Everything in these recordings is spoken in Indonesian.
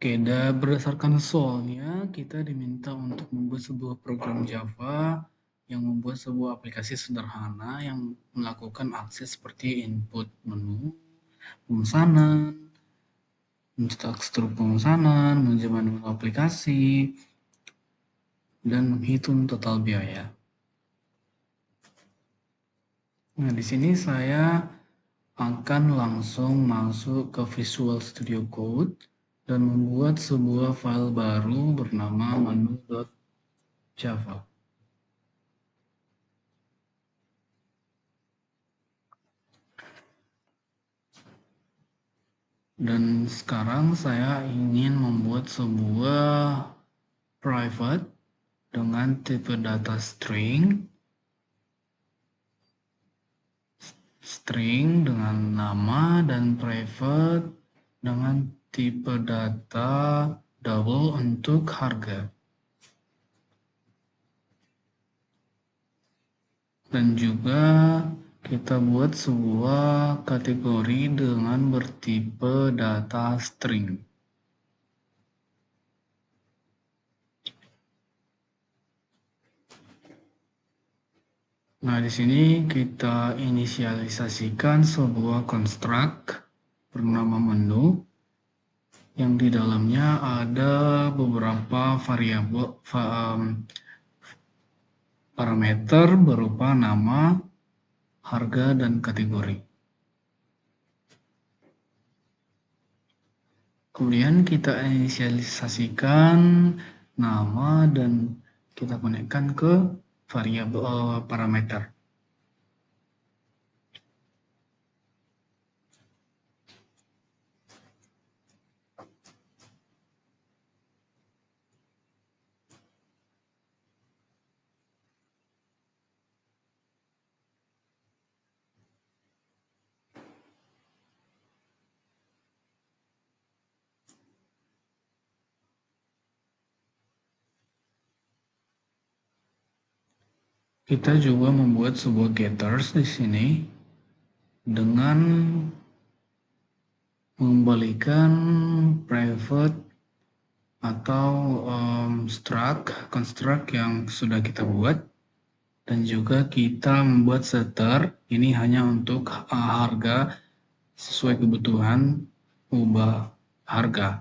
Oke, berdasarkan soalnya, kita diminta untuk membuat sebuah program Java yang membuat sebuah aplikasi sederhana yang melakukan akses seperti input menu, pemesanan, mencetak struk pemesanan, manajemen menu aplikasi, dan menghitung total biaya. Nah, di sini saya akan langsung masuk ke Visual Studio Code dan membuat sebuah file baru bernama menu.java. Dan sekarang saya ingin membuat sebuah private dengan tipe data string dengan nama, dan private dengan tipe data double untuk harga. Dan juga kita buat sebuah kategori dengan bertipe data string. Nah, di sini kita inisialisasikan sebuah construct bernama menu yang di dalamnya ada beberapa variabel parameter berupa nama, harga, dan kategori. Kemudian kita inisialisasikan nama dan kita konekkan ke variabel parameter. Kita juga membuat sebuah getters di sini dengan mengembalikan private atau construct yang sudah kita buat, dan juga kita membuat setter ini hanya untuk harga sesuai kebutuhan ubah harga.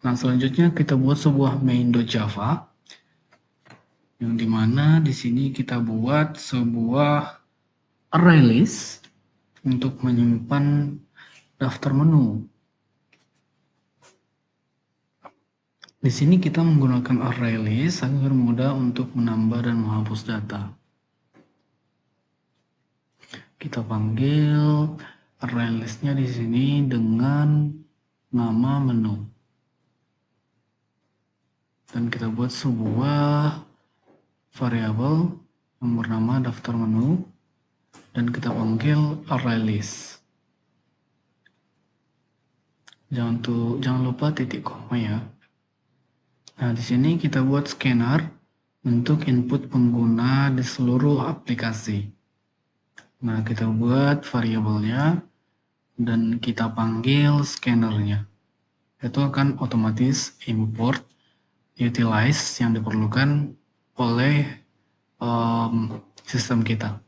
Nah, selanjutnya kita buat sebuah main.java yang dimana di sini kita buat sebuah array list untuk menyimpan daftar menu. Di sini kita menggunakan array list agar mudah untuk menambah dan menghapus data. Kita panggil array listnya di sini dengan nama menu. Dan kita buat sebuah variabel yang bernama daftar menu dan kita panggil array list. Jangan lupa titik koma ya. Nah, di sini kita buat scanner untuk input pengguna di seluruh aplikasi. Nah, kita buat variabelnya dan kita panggil scannernya. Itu akan otomatis import utilize yang diperlukan oleh sistem kita.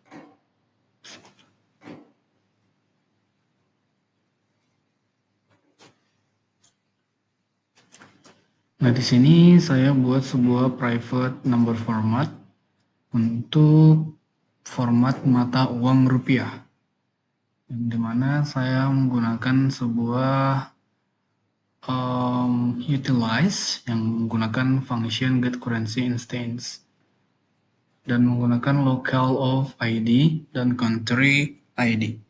Nah, di sini saya buat sebuah private number format untuk format mata uang rupiah, di mana saya menggunakan sebuah utilize yang menggunakan function getCurrencyInstance dan menggunakan local of ID dan country ID.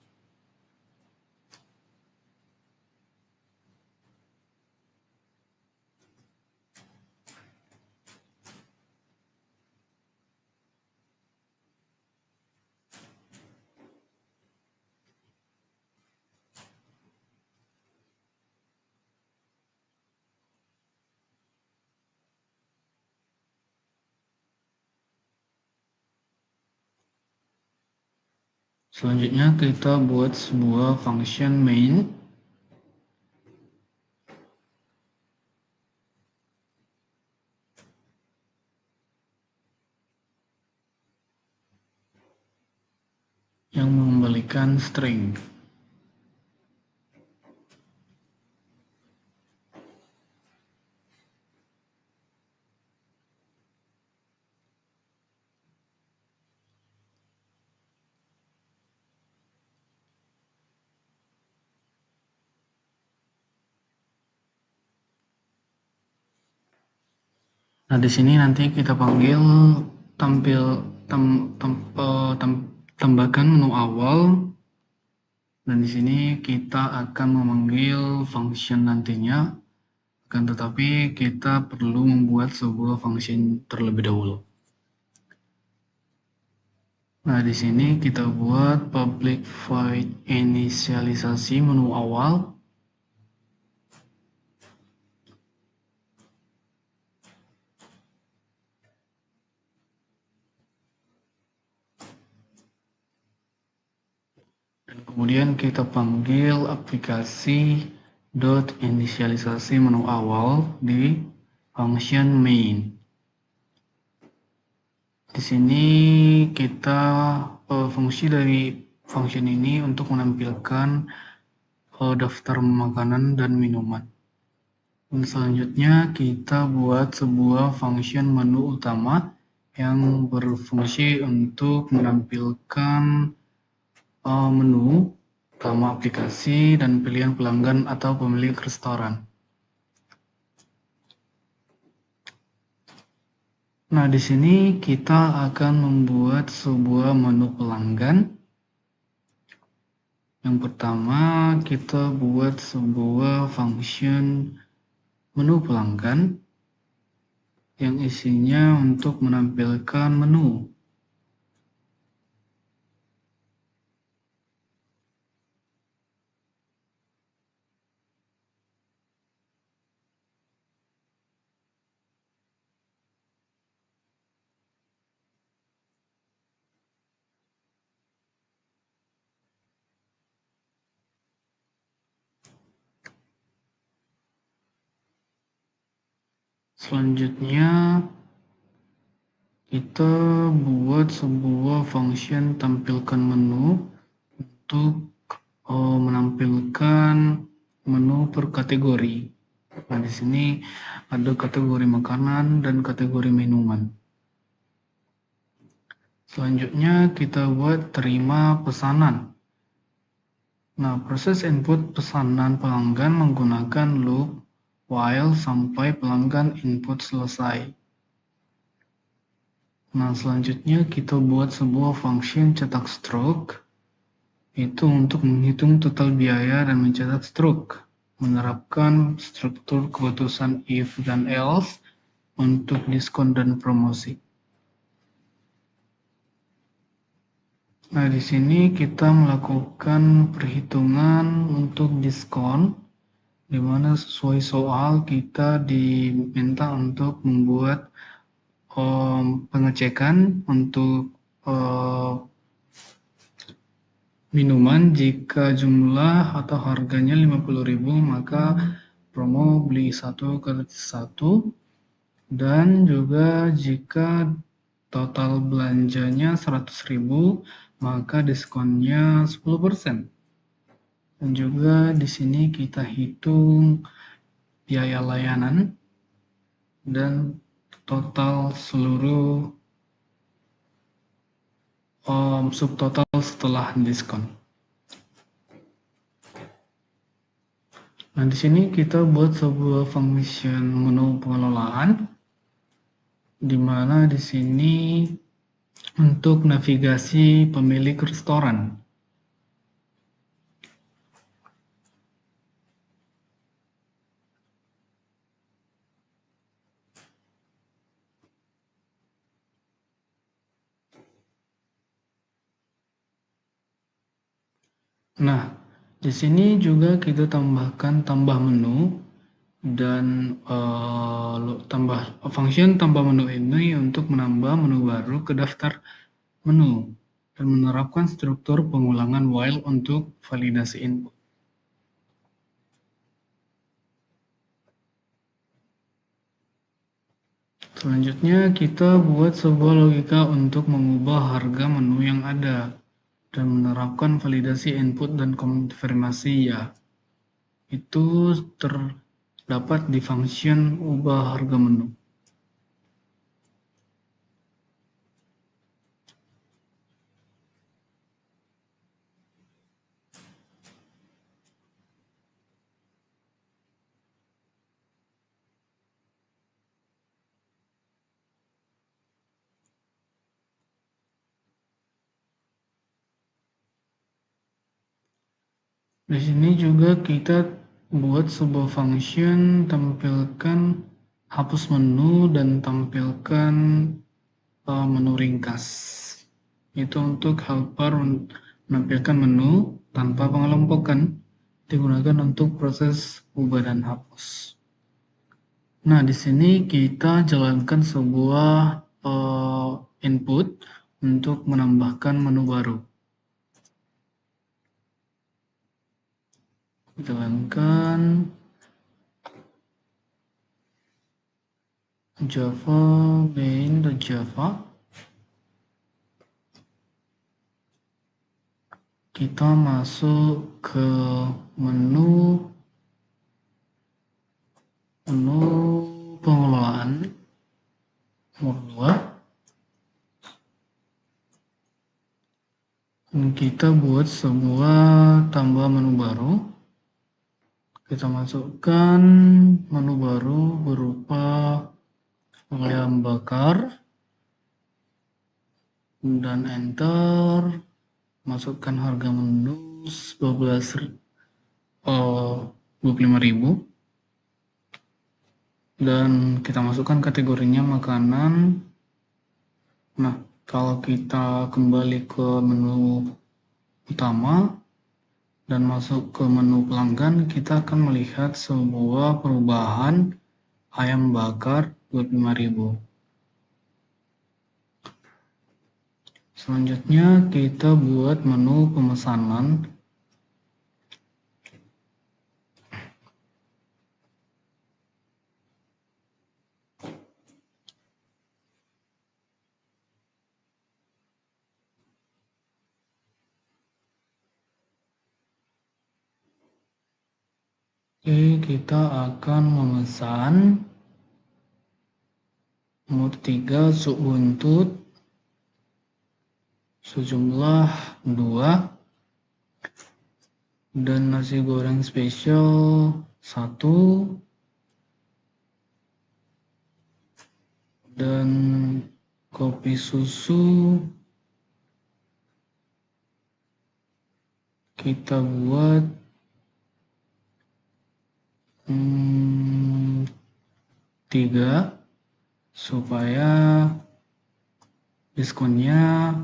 Selanjutnya kita buat sebuah function main kembalikan string. Nah, di sini nanti kita panggil tambahkan menu awal, dan di sini kita akan memanggil function nantinya. Akan tetapi kita perlu membuat sebuah function terlebih dahulu. Nah, di sini kita buat public void inisialisasi menu awal. Dan kemudian kita panggil aplikasi dot inisialisasi menu awal di function main. Di sini kita fungsi dari function ini untuk menampilkan daftar makanan dan minuman. Dan selanjutnya kita buat sebuah function menu utama yang berfungsi untuk menampilkan menu utama aplikasi dan pilihan pelanggan atau pemilik restoran. Nah, di sini kita akan membuat sebuah menu pelanggan. Yang pertama, kita buat sebuah function menu pelanggan yang isinya untuk menampilkan menu. Selanjutnya, kita buat sebuah function tampilkan menu untuk menampilkan menu per kategori. Nah, di sini ada kategori makanan dan kategori minuman. Selanjutnya kita buat terima pesanan. Nah, proses input pesanan pelanggan menggunakan loop while sampai pelanggan input selesai. Nah, selanjutnya kita buat sebuah function cetak stroke, itu untuk menghitung total biaya dan mencetak stroke, menerapkan struktur keputusan if dan else untuk diskon dan promosi. Nah, di sini kita melakukan perhitungan untuk diskon, di mana sesuai soal kita diminta untuk membuat pengecekan untuk minuman. Jika jumlah atau harganya 50.000, maka promo beli 1 gratis 1, dan juga jika total belanjanya 100.000, maka diskonnya 10%. Dan juga di sini kita hitung biaya layanan dan total seluruh subtotal setelah diskon. Nah, di sini kita buat sebuah function menu pengelolaan, di mana di sini untuk navigasi pemilik restoran. Nah, di sini juga kita tambahkan tambah menu, dan function tambah menu ini untuk menambah menu baru ke daftar menu dan menerapkan struktur pengulangan while untuk validasi input. Selanjutnya kita buat sebuah logika untuk mengubah harga menu yang ada. dan menerapkan validasi input dan konfirmasi ya. Itu terdapat di function ubah harga menu. Di sini juga kita buat sebuah function tampilkan hapus menu dan tampilkan menu ringkas. Itu untuk helper menampilkan menu tanpa pengelompokan, digunakan untuk proses ubah dan hapus. Nah, di sini kita jalankan sebuah input untuk menambahkan menu baru. Jalankan Java main.java. Kita masuk ke menu pengelolaan nomor 2. Dan kita buat sebuah tambah menu baru. Kita masukkan menu baru berupa ayam bakar dan enter. Masukkan harga menu 25.000 dan kita masukkan kategorinya makanan. Nah, kalau kita kembali ke menu utama dan masuk ke menu pelanggan, kita akan melihat sebuah perubahan ayam bakar 25.000. Selanjutnya kita buat menu pemesanan. Oke, kita akan memesan nomor 3 sup buntut sejumlah 2 dan nasi goreng spesial 1 dan kopi susu kita buat 3 supaya diskonnya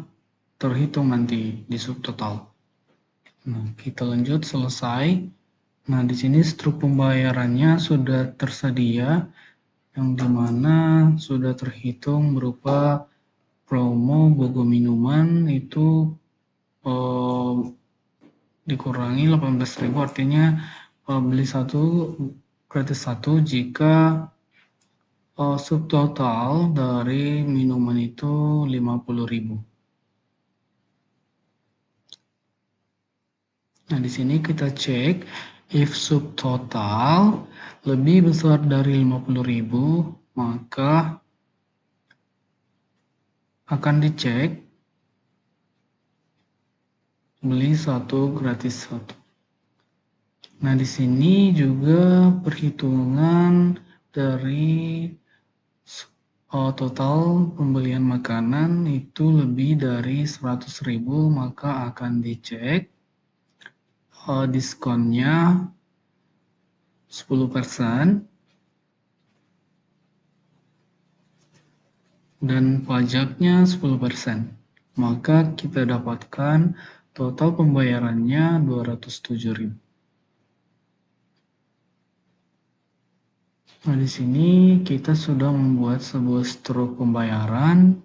terhitung nanti di subtotal. Nah, kita lanjut selesai. Nah, di sini struk pembayarannya sudah tersedia, yang dimana sudah terhitung berupa promo Bogo minuman itu dikurangi 18.000, artinya beli 1 gratis 1 jika subtotal dari minuman itu 50.000. Nah, di sini kita cek if subtotal lebih besar dari 50.000, maka akan dicek beli 1 gratis 1. Nah, di sini juga perhitungan dari total pembelian makanan itu lebih dari 100.000, maka akan dicek diskonnya 10% dan pajaknya 10%. Maka kita dapatkan total pembayarannya 207.000. Nah, di sini kita sudah membuat sebuah struk pembayaran